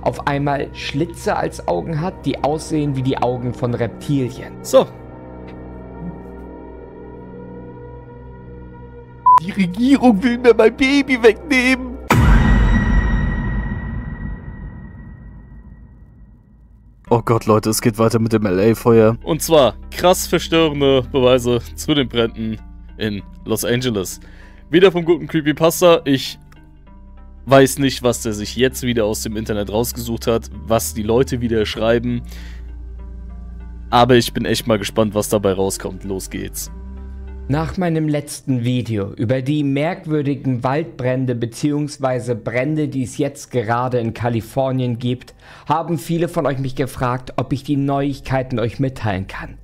auf einmal Schlitze als Augen hat, die aussehen wie die Augen von Reptilien. So. Die Regierung will mir mein Baby wegnehmen. Oh Gott, Leute, es geht weiter mit dem LA-Feuer. Und zwar krass verstörende Beweise zu den Bränden in Los Angeles. Wieder vom guten Creepypasta. Ich weiß nicht, was der sich jetzt wieder aus dem Internet rausgesucht hat, was die Leute wieder schreiben. Aber ich bin echt mal gespannt, was dabei rauskommt. Los geht's. Nach meinem letzten Video über die merkwürdigen Waldbrände bzw. Brände, die es jetzt gerade in Kalifornien gibt, haben viele von euch mich gefragt, ob ich die Neuigkeiten euch mitteilen kann.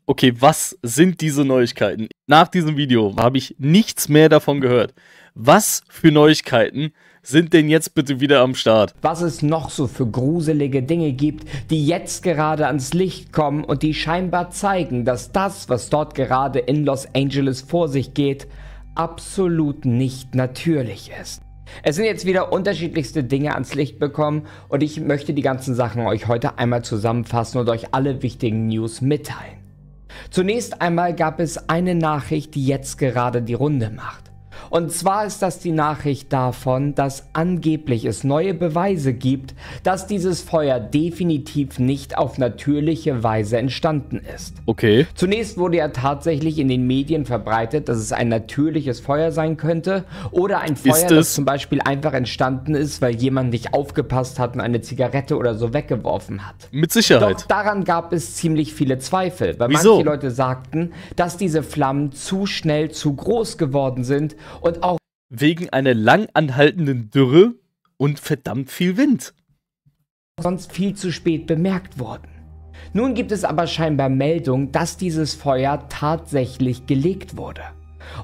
Okay, was sind diese Neuigkeiten? Nach diesem Video habe ich nichts mehr davon gehört. Was für Neuigkeiten sind denn jetzt bitte wieder am Start? Was es noch so für gruselige Dinge gibt, die jetzt gerade ans Licht kommen und die scheinbar zeigen, dass das, was dort gerade in Los Angeles vor sich geht, absolut nicht natürlich ist. Es sind jetzt wieder unterschiedlichste Dinge ans Licht bekommen und ich möchte die ganzen Sachen euch heute einmal zusammenfassen und euch alle wichtigen News mitteilen. Zunächst einmal gab es eine Nachricht, die jetzt gerade die Runde macht. Und zwar ist das die Nachricht davon, dass angeblich es neue Beweise gibt, dass dieses Feuer definitiv nicht auf natürliche Weise entstanden ist. Okay. Zunächst wurde ja tatsächlich in den Medien verbreitet, dass es ein natürliches Feuer sein könnte oder ein Feuer, das zum Beispiel einfach entstanden ist, weil jemand nicht aufgepasst hat und eine Zigarette oder so weggeworfen hat. Mit Sicherheit. Doch daran gab es ziemlich viele Zweifel, weil Wieso? manche Leute sagten, dass diese Flammen zu schnell zu groß geworden sind und auch wegen einer lang anhaltenden Dürre und verdammt viel Wind. Sonst viel zu spät bemerkt wurden. Nun gibt es aber scheinbar Meldungen, dass dieses Feuer tatsächlich gelegt wurde.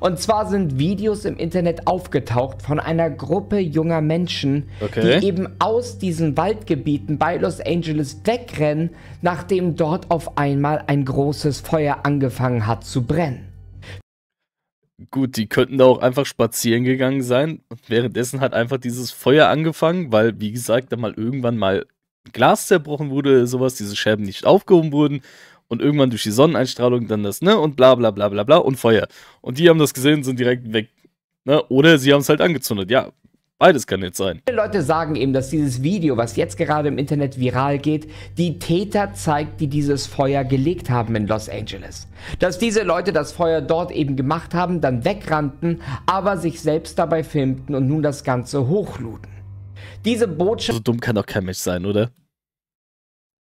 Und zwar sind Videos im Internet aufgetaucht von einer Gruppe junger Menschen, die eben aus diesen Waldgebieten bei Los Angeles wegrennen, nachdem dort auf einmal ein großes Feuer angefangen hat zu brennen. Gut, die könnten da auch einfach spazieren gegangen sein und währenddessen hat einfach dieses Feuer angefangen, weil, wie gesagt, da mal irgendwann mal Glas zerbrochen wurde, sowas, diese Scherben nicht aufgehoben wurden und irgendwann durch die Sonneneinstrahlung dann das, ne, und bla bla bla bla bla und Feuer. Und die haben das gesehen und sind direkt weg, ne, oder sie haben es halt angezündet, ja. Beides kann jetzt sein. Viele Leute sagen eben, dass dieses Video, was jetzt gerade im Internet viral geht, die Täter zeigt, die dieses Feuer gelegt haben in Los Angeles. Dass diese Leute das Feuer dort eben gemacht haben, dann wegrannten, aber sich selbst dabei filmten und nun das Ganze hochluden. Diese Botschaft... So dumm kann doch kein Mensch sein, oder?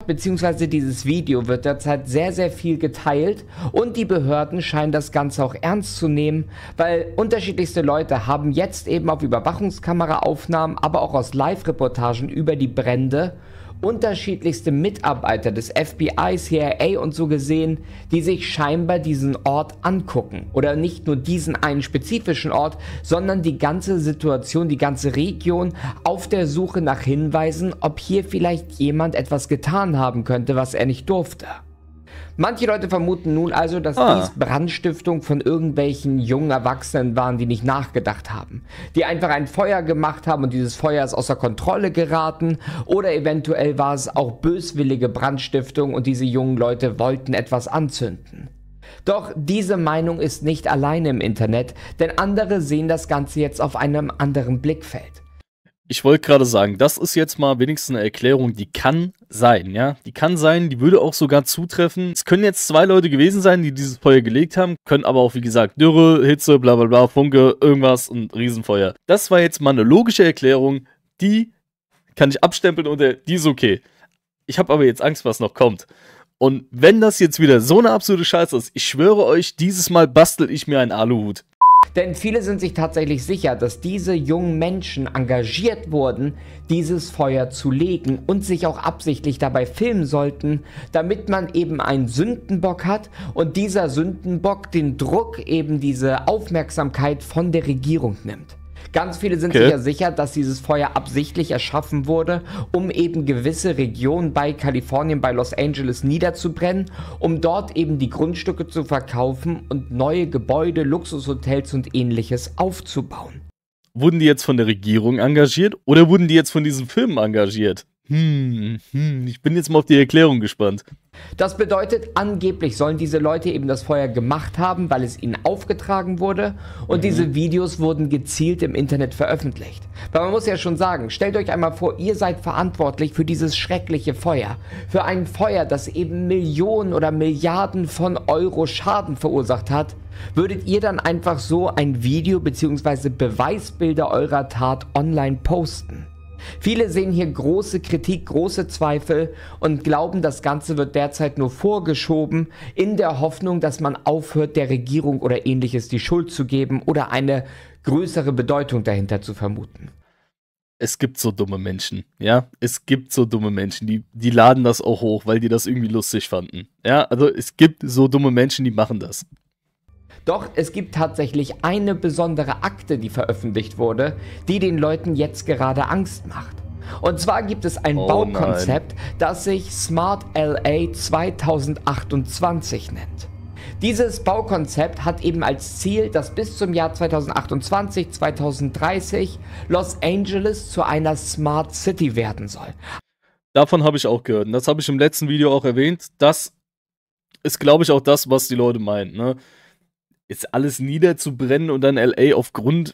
Beziehungsweise dieses Video wird derzeit sehr, sehr viel geteilt und die Behörden scheinen das Ganze auch ernst zu nehmen, weil unterschiedlichste Leute haben jetzt eben auf Überwachungskameraaufnahmen, aber auch aus Live-Reportagen über die Brände unterschiedlichste Mitarbeiter des FBI, CIA und so gesehen, die sich scheinbar diesen Ort angucken. Oder nicht nur diesen einen spezifischen Ort, sondern die ganze Situation, die ganze Region auf der Suche nach Hinweisen, ob hier vielleicht jemand etwas getan haben könnte, was er nicht durfte. Manche Leute vermuten nun also, dass dies Brandstiftung von irgendwelchen jungen Erwachsenen waren, die nicht nachgedacht haben. Die einfach ein Feuer gemacht haben und dieses Feuer ist außer Kontrolle geraten. Oder eventuell war es auch böswillige Brandstiftung und diese jungen Leute wollten etwas anzünden. Doch diese Meinung ist nicht alleine im Internet, denn andere sehen das Ganze jetzt auf einem anderen Blickfeld. Ich wollte gerade sagen, das ist jetzt mal wenigstens eine Erklärung, die kann sein, ja? Die kann sein, die würde auch sogar zutreffen. Es können jetzt 2 Leute gewesen sein, die dieses Feuer gelegt haben, können aber auch, wie gesagt, Dürre, Hitze, bla bla bla, Funke, irgendwas und Riesenfeuer. Das war jetzt mal eine logische Erklärung, die kann ich abstempeln und die ist okay. Ich habe aber jetzt Angst, was noch kommt. Und wenn das jetzt wieder so eine absolute Scheiße ist, ich schwöre euch, dieses Mal bastel ich mir einen Aluhut. Denn viele sind sich tatsächlich sicher, dass diese jungen Menschen engagiert wurden, dieses Feuer zu legen und sich auch absichtlich dabei filmen sollten, damit man eben einen Sündenbock hat und dieser Sündenbock den Druck, eben diese Aufmerksamkeit von der Regierung nimmt. Ganz viele sind sich ja sicher, dass dieses Feuer absichtlich erschaffen wurde, um eben gewisse Regionen bei Kalifornien, bei Los Angeles niederzubrennen, um dort eben die Grundstücke zu verkaufen und neue Gebäude, Luxushotels und ähnliches aufzubauen. wurden die jetzt von der Regierung engagiert oder wurden die jetzt von diesen Firmen engagiert? Ich bin jetzt mal auf die Erklärung gespannt. Das bedeutet, angeblich sollen diese Leute eben das Feuer gemacht haben, weil es ihnen aufgetragen wurde und diese Videos wurden gezielt im Internet veröffentlicht. Weil man muss ja schon sagen, stellt euch einmal vor, ihr seid verantwortlich für dieses schreckliche Feuer. Für ein Feuer, das eben Millionen oder Milliarden von Euro Schaden verursacht hat. Würdet ihr dann einfach so ein Video bzw. Beweisbilder eurer Tat online posten? Viele sehen hier große Kritik, große Zweifel und glauben, das Ganze wird derzeit nur vorgeschoben, in der Hoffnung, dass man aufhört, der Regierung oder ähnliches die Schuld zu geben oder eine größere Bedeutung dahinter zu vermuten. Es gibt so dumme Menschen, ja, es gibt so dumme Menschen, die laden das auch hoch, weil die das irgendwie lustig fanden. Ja, also es gibt so dumme Menschen, die machen das. Doch es gibt tatsächlich eine besondere Akte, die veröffentlicht wurde, die den Leuten jetzt gerade Angst macht. Und zwar gibt es ein Baukonzept, das sich Smart LA 2028 nennt. Dieses Baukonzept hat eben als Ziel, dass bis zum Jahr 2028, 2030 Los Angeles zu einer Smart City werden soll. Davon habe ich auch gehört. Und das habe ich im letzten Video auch erwähnt. Das ist, glaube ich, auch das, was die Leute meinen, ne? Ist alles niederzubrennen und dann LA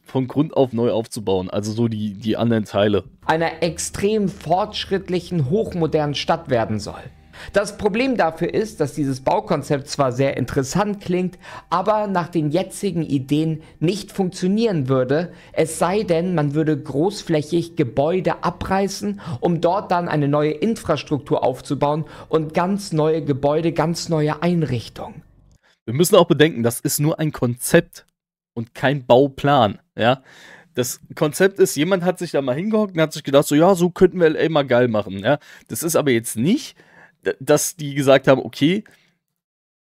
von Grund auf neu aufzubauen. Also so die anderen Teile. Einer extrem fortschrittlichen, hochmodernen Stadt werden soll. Das Problem dafür ist, dass dieses Baukonzept zwar sehr interessant klingt, aber nach den jetzigen Ideen nicht funktionieren würde, es sei denn, man würde großflächig Gebäude abreißen, um dort dann eine neue Infrastruktur aufzubauen und ganz neue Gebäude, ganz neue Einrichtungen. Wir müssen auch bedenken, das ist nur ein Konzept und kein Bauplan, ja. Das Konzept ist, jemand hat sich da mal hingehockt und hat sich gedacht, so ja, so könnten wir LA mal geil machen, ja. Das ist aber jetzt nicht, dass die gesagt haben, okay,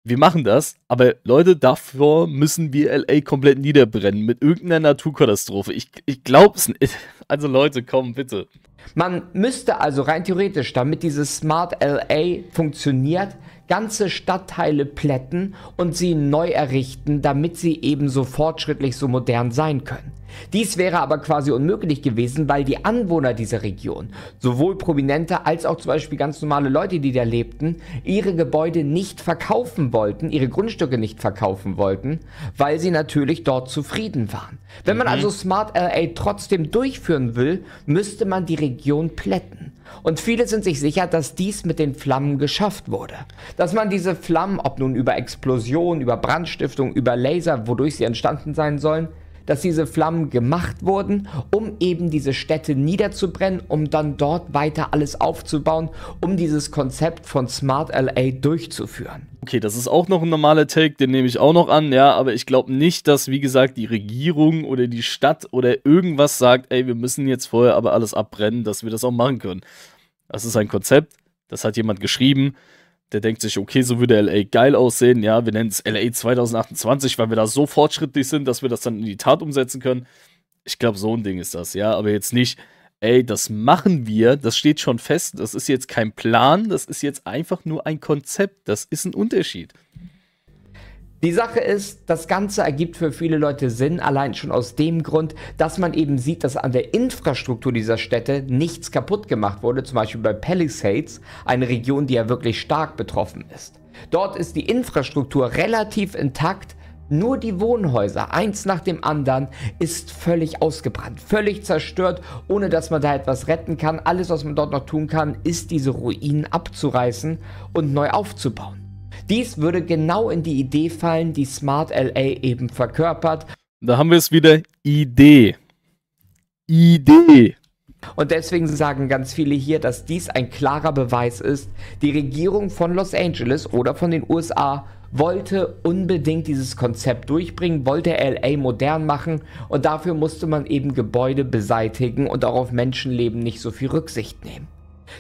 wir machen das, aber Leute, davor müssen wir LA komplett niederbrennen mit irgendeiner Naturkatastrophe. Ich glaube es nicht. Also Leute, komm, bitte. Man müsste also rein theoretisch, damit dieses Smart LA funktioniert, ganze Stadtteile plätten und sie neu errichten, damit sie eben so fortschrittlich, so modern sein können. Dies wäre aber quasi unmöglich gewesen, weil die Anwohner dieser Region, sowohl Prominente als auch zum Beispiel ganz normale Leute, die da lebten, ihre Gebäude nicht verkaufen wollten, ihre Grundstücke nicht verkaufen wollten, weil sie natürlich dort zufrieden waren. Wenn man also Smart LA trotzdem durchführen will, müsste man die Region plätten. Und viele sind sich sicher, dass dies mit den Flammen geschafft wurde. Dass man diese Flammen, ob nun über Explosion, über Brandstiftung, über Laser, wodurch sie entstanden sein sollen, dass diese Flammen gemacht wurden, um eben diese Städte niederzubrennen, um dann dort weiter alles aufzubauen, um dieses Konzept von Smart LA durchzuführen. Okay, das ist auch noch ein normaler Take, den nehme ich auch noch an, ja, aber ich glaube nicht, dass, wie gesagt, die Regierung oder die Stadt oder irgendwas sagt, ey, wir müssen jetzt vorher aber alles abbrennen, dass wir das auch machen können. Das ist ein Konzept, das hat jemand geschrieben, der denkt sich, okay, so würde LA geil aussehen, ja, wir nennen es LA 2028, weil wir da so fortschrittlich sind, dass wir das dann in die Tat umsetzen können. Ich glaube, so ein Ding ist das, ja, aber jetzt nicht, ey, das machen wir, das steht schon fest, das ist jetzt kein Plan, das ist jetzt einfach nur ein Konzept, das ist ein Unterschied. Die Sache ist, das Ganze ergibt für viele Leute Sinn, allein schon aus dem Grund, dass man eben sieht, dass an der Infrastruktur dieser Städte nichts kaputt gemacht wurde, zum Beispiel bei Palisades, eine Region, die ja wirklich stark betroffen ist. Dort ist die Infrastruktur relativ intakt, nur die Wohnhäuser, eins nach dem anderen, ist völlig ausgebrannt, völlig zerstört, ohne dass man da etwas retten kann. Alles, was man dort noch tun kann, ist diese Ruinen abzureißen und neu aufzubauen. Dies würde genau in die Idee fallen, die Smart LA eben verkörpert. Da haben wir es wieder, Idee. Idee. Und deswegen sagen ganz viele hier, dass dies ein klarer Beweis ist, die Regierung von Los Angeles oder von den USA wollte unbedingt dieses Konzept durchbringen, wollte LA modern machen und dafür musste man eben Gebäude beseitigen und auch auf Menschenleben nicht so viel Rücksicht nehmen.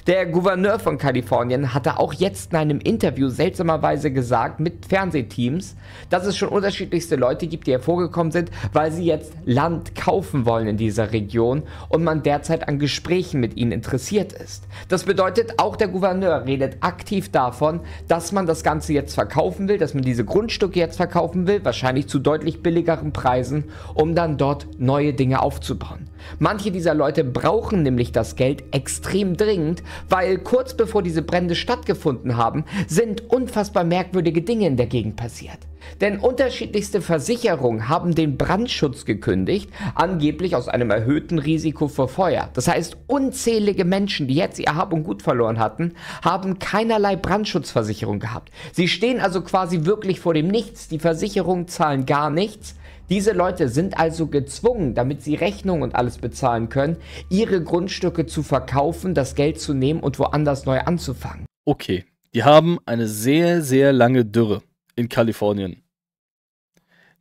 Der Gouverneur von Kalifornien hatte auch jetzt in einem Interview seltsamerweise gesagt mit Fernsehteams, dass es schon unterschiedlichste Leute gibt, die hervorgekommen sind, weil sie jetzt Land kaufen wollen in dieser Region und man derzeit an Gesprächen mit ihnen interessiert ist. Das bedeutet, auch der Gouverneur redet aktiv davon, dass man das Ganze jetzt verkaufen will, dass man diese Grundstücke jetzt verkaufen will, wahrscheinlich zu deutlich billigeren Preisen, um dann dort neue Dinge aufzubauen. Manche dieser Leute brauchen nämlich das Geld extrem dringend, weil kurz bevor diese Brände stattgefunden haben, sind unfassbar merkwürdige Dinge in der Gegend passiert. Denn unterschiedlichste Versicherungen haben den Brandschutz gekündigt, angeblich aus einem erhöhten Risiko vor Feuer. Das heißt, unzählige Menschen, die jetzt ihr Hab und Gut verloren hatten, haben keinerlei Brandschutzversicherung gehabt. Sie stehen also quasi wirklich vor dem Nichts, die Versicherungen zahlen gar nichts. Diese Leute sind also gezwungen, damit sie Rechnungen und alles bezahlen können, ihre Grundstücke zu verkaufen, das Geld zu nehmen und woanders neu anzufangen. Okay, die haben eine sehr, sehr lange Dürre in Kalifornien.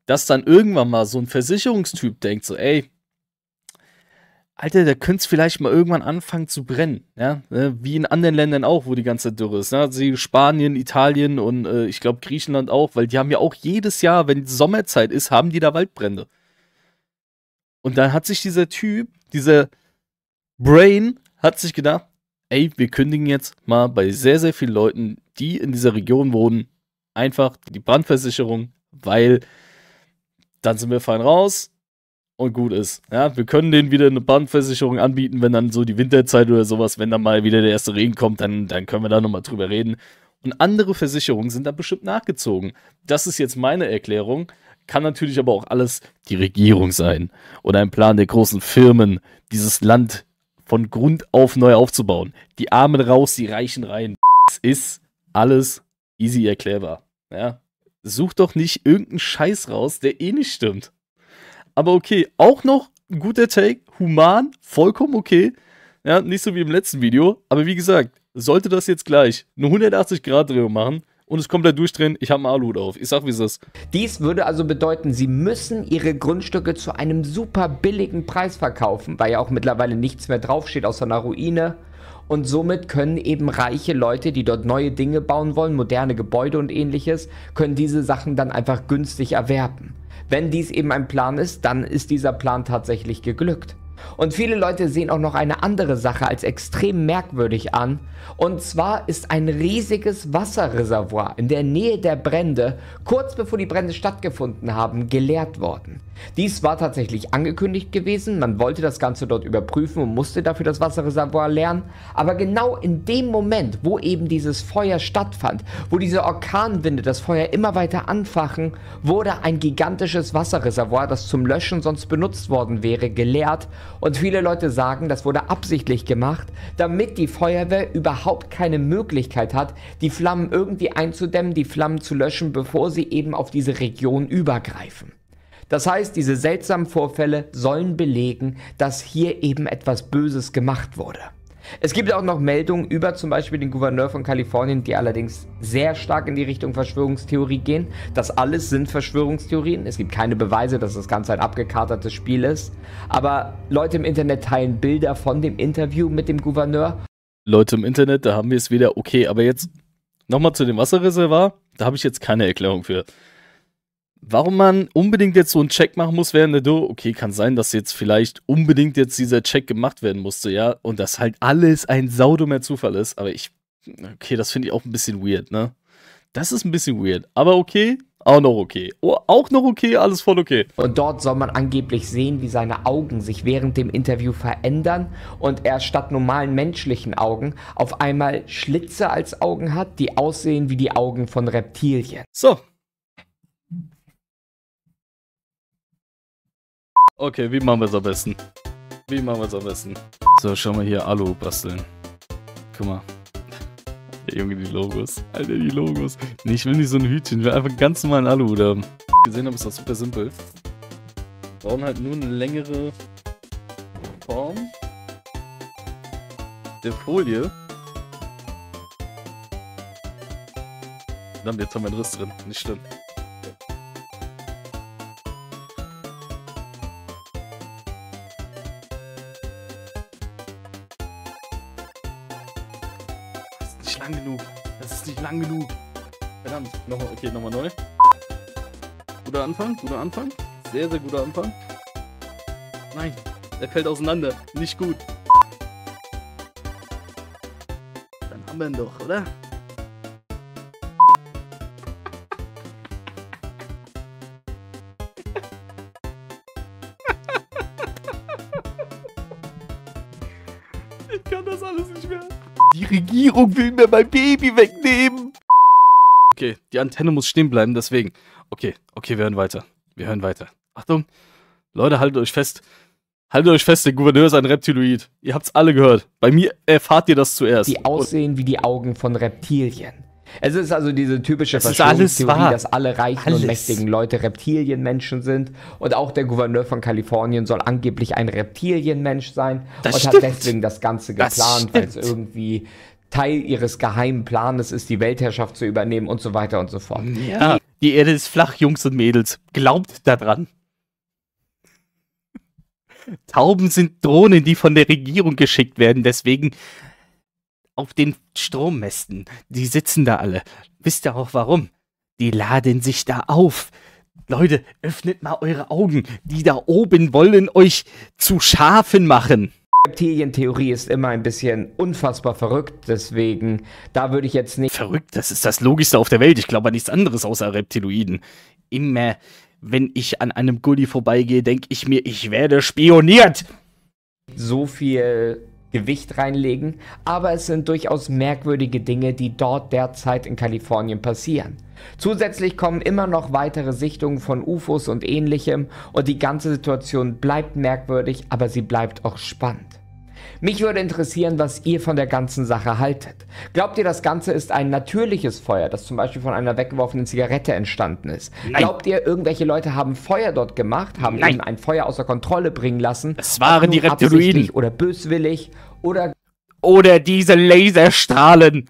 Dass dann irgendwann mal so ein Versicherungstyp denkt, so, ey, Alter, da könnte es vielleicht mal irgendwann anfangen zu brennen, ja, wie in anderen Ländern auch, wo die ganze Dürre ist, ne? Also Spanien, Italien und ich glaube Griechenland auch, weil die haben ja auch jedes Jahr, wenn Sommerzeit ist, haben die da Waldbrände. Und dann hat sich dieser Typ, dieser Brain, hat sich gedacht, ey, wir kündigen jetzt mal bei sehr, sehr vielen Leuten, die in dieser Region wohnen, einfach die Brandversicherung, weil dann sind wir fein raus. Und gut ist. Ja, wir können denen wieder eine Brandversicherung anbieten, wenn dann so die Winterzeit oder sowas, wenn dann mal wieder der erste Regen kommt, dann können wir da nochmal drüber reden. Und andere Versicherungen sind da bestimmt nachgezogen. Das ist jetzt meine Erklärung. Kann natürlich aber auch alles die Regierung sein. Oder ein Plan der großen Firmen, dieses Land von Grund auf neu aufzubauen. Die Armen raus, die Reichen rein. Es ist alles easy erklärbar. Ja? Such doch nicht irgendeinen Scheiß raus, der eh nicht stimmt. Aber okay, auch noch ein guter Take, human, vollkommen okay. Ja, nicht so wie im letzten Video. Aber wie gesagt, sollte das jetzt gleich eine 180-Grad-Drehung machen und es komplett durchdrehen, ich habe einen Aluhut auf. Ich sag, wie es ist. Dies würde also bedeuten, sie müssen ihre Grundstücke zu einem super billigen Preis verkaufen, weil ja auch mittlerweile nichts mehr draufsteht außer einer Ruine. Und somit können eben reiche Leute, die dort neue Dinge bauen wollen, moderne Gebäude und ähnliches, können diese Sachen dann einfach günstig erwerben. Wenn dies eben ein Plan ist, dann ist dieser Plan tatsächlich geglückt. Und viele Leute sehen auch noch eine andere Sache als extrem merkwürdig an. Und zwar ist ein riesiges Wasserreservoir in der Nähe der Brände, kurz bevor die Brände stattgefunden haben, geleert worden. Dies war tatsächlich angekündigt gewesen, man wollte das Ganze dort überprüfen und musste dafür das Wasserreservoir leeren. Aber genau in dem Moment, wo eben dieses Feuer stattfand, wo diese Orkanwinde das Feuer immer weiter anfachen, wurde ein gigantisches Wasserreservoir, das zum Löschen sonst benutzt worden wäre, geleert. Und viele Leute sagen, das wurde absichtlich gemacht, damit die Feuerwehr überhaupt keine Möglichkeit hat, die Flammen irgendwie einzudämmen, die Flammen zu löschen, bevor sie eben auf diese Region übergreifen. Das heißt, diese seltsamen Vorfälle sollen belegen, dass hier eben etwas Böses gemacht wurde. Es gibt auch noch Meldungen über zum Beispiel den Gouverneur von Kalifornien, die allerdings sehr stark in die Richtung Verschwörungstheorie gehen. Das alles sind Verschwörungstheorien. Es gibt keine Beweise, dass das Ganze ein abgekartetes Spiel ist. Aber Leute im Internet teilen Bilder von dem Interview mit dem Gouverneur. Leute im Internet, da haben wir es wieder. Okay, aber jetzt nochmal zu dem Wasserreservoir. Da habe ich jetzt keine Erklärung für. Warum man unbedingt jetzt so einen Check machen muss während der Dürre, okay, kann sein, dass jetzt vielleicht unbedingt jetzt dieser Check gemacht werden musste, ja, und dass halt alles ein saudummer Zufall ist, aber okay, das finde ich auch ein bisschen weird, ne? Das ist ein bisschen weird, aber okay, auch noch okay. Oh, auch noch okay, alles voll okay. Und dort soll man angeblich sehen, wie seine Augen sich während dem Interview verändern und er statt normalen menschlichen Augen auf einmal Schlitze als Augen hat, die aussehen wie die Augen von Reptilien. So. Okay, wie machen wir es am besten? So, schau mal hier, Alu basteln. Guck mal. Der Junge, die Logos. Alter, die Logos. Nee, ich will nicht so ein Hütchen, ich will einfach ganz normalen Alu haben. Gesehen habe, ist das super simpel. Wir brauchen halt nur eine längere Form der Folie. Verdammt, jetzt haben wir einen Riss drin. Nicht schlimm. nicht lang genug. Das ist nicht lang genug. Verdammt. Okay, nochmal neu. Guter Anfang, guter Anfang. Sehr, sehr guter Anfang. Nein, er fällt auseinander. Nicht gut. Dann haben wir ihn doch, oder? Ich kann das alles nicht mehr. Die Regierung will mir mein Baby wegnehmen. Okay, die Antenne muss stehen bleiben, deswegen. Okay, wir hören weiter. Wir hören weiter. Achtung. Leute, haltet euch fest. Haltet euch fest, der Gouverneur ist ein Reptiloid. Ihr habt's alle gehört. Bei mir erfahrt ihr das zuerst. Die aussehen wie die Augen von Reptilien. Es ist also diese typische Verschwörungstheorie, dass alle reichen und mächtigen Leute Reptilienmenschen sind. Und auch der Gouverneur von Kalifornien soll angeblich ein Reptilienmensch sein. Das und stimmt. hat deswegen das Ganze geplant, weil es irgendwie Teil ihres geheimen Planes ist, die Weltherrschaft zu übernehmen und so weiter und so fort. Ja, die Erde ist flach, Jungs und Mädels. Glaubt daran. Tauben sind Drohnen, die von der Regierung geschickt werden, deswegen auf den Strommästen. Die sitzen da alle. Wisst ihr auch warum? Die laden sich da auf. Leute, öffnet mal eure Augen. Die da oben wollen euch zu Schafen machen. Reptilientheorie ist immer ein bisschen unfassbar verrückt, deswegen, da würde ich jetzt nicht... Verrückt, das ist das Logischste auf der Welt. Ich glaube an nichts anderes außer Reptiloiden. Immer, wenn ich an einem Gully vorbeigehe, denke ich mir, ich werde spioniert. So viel Gewicht reinlegen, aber es sind durchaus merkwürdige Dinge, die dort derzeit in Kalifornien passieren. Zusätzlich kommen immer noch weitere Sichtungen von UFOs und ähnlichem und die ganze Situation bleibt merkwürdig, aber sie bleibt auch spannend. Mich würde interessieren, was ihr von der ganzen Sache haltet. Glaubt ihr, das Ganze ist ein natürliches Feuer, das zum Beispiel von einer weggeworfenen Zigarette entstanden ist? Nein. Glaubt ihr, irgendwelche Leute haben Feuer dort gemacht, haben eben ein Feuer außer Kontrolle bringen lassen? Es waren die Reptiloiden. Oder böswillig oder diese Laserstrahlen.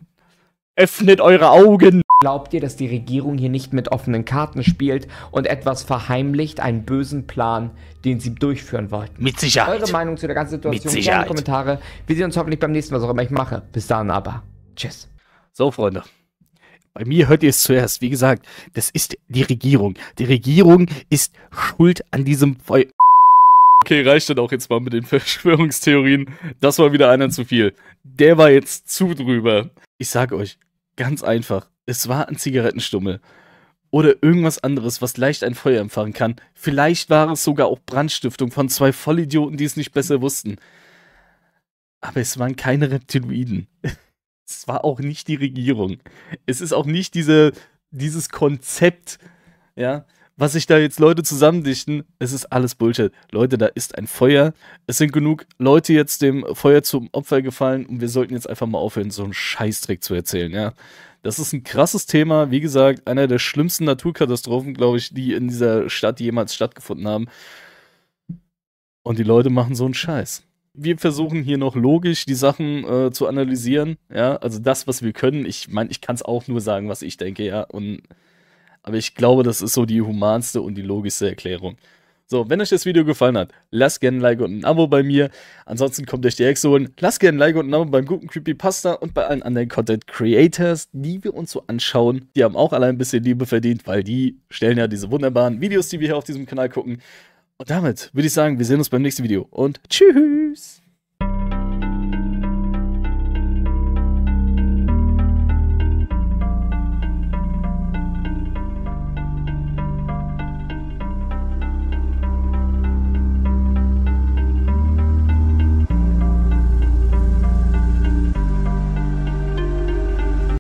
Öffnet eure Augen. Glaubt ihr, dass die Regierung hier nicht mit offenen Karten spielt und etwas verheimlicht, einen bösen Plan, den sie durchführen wollten? Mit Sicherheit. Eure Meinung zu der ganzen Situation in die Kommentare. Wir sehen uns hoffentlich beim nächsten Mal, was auch immer ich mache. Bis dann aber. Tschüss. So, Freunde. Bei mir hört ihr es zuerst. Wie gesagt, das ist die Regierung. Die Regierung ist schuld an diesem Feuer. Okay, reicht dann auch jetzt mal mit den Verschwörungstheorien. Das war wieder einer zu viel. Der war jetzt zu drüber. Ich sage euch, ganz einfach, es war ein Zigarettenstummel. Oder irgendwas anderes, was leicht ein Feuer empfangen kann. Vielleicht war es sogar auch Brandstiftung von zwei Vollidioten, die es nicht besser wussten. Aber es waren keine Reptiloiden. Es war auch nicht die Regierung. Es ist auch nicht dieses Konzept, ja, was sich da jetzt Leute zusammendichten. Es ist alles Bullshit. Leute, da ist ein Feuer. Es sind genug Leute jetzt dem Feuer zum Opfer gefallen und wir sollten jetzt einfach mal aufhören, so einen Scheißdreck zu erzählen, ja. Das ist ein krasses Thema. Wie gesagt, einer der schlimmsten Naturkatastrophen, glaube ich, die in dieser Stadt jemals stattgefunden haben. Und die Leute machen so einen Scheiß. Wir versuchen hier noch logisch die Sachen zu analysieren, ja. Also das, was wir können. Ich meine, ich kann es auch nur sagen, was ich denke, ja. Aber ich glaube, das ist so die humanste und die logischste Erklärung. So, wenn euch das Video gefallen hat, lasst gerne ein Like und ein Abo bei mir. Ansonsten kommt euch die Echse holen. Lasst gerne ein Like und ein Abo beim guten Creepypasta und bei allen anderen Content Creators, die wir uns so anschauen. Die haben auch alle ein bisschen Liebe verdient, weil die stellen ja diese wunderbaren Videos, die wir hier auf diesem Kanal gucken. Und damit würde ich sagen, wir sehen uns beim nächsten Video und tschüss!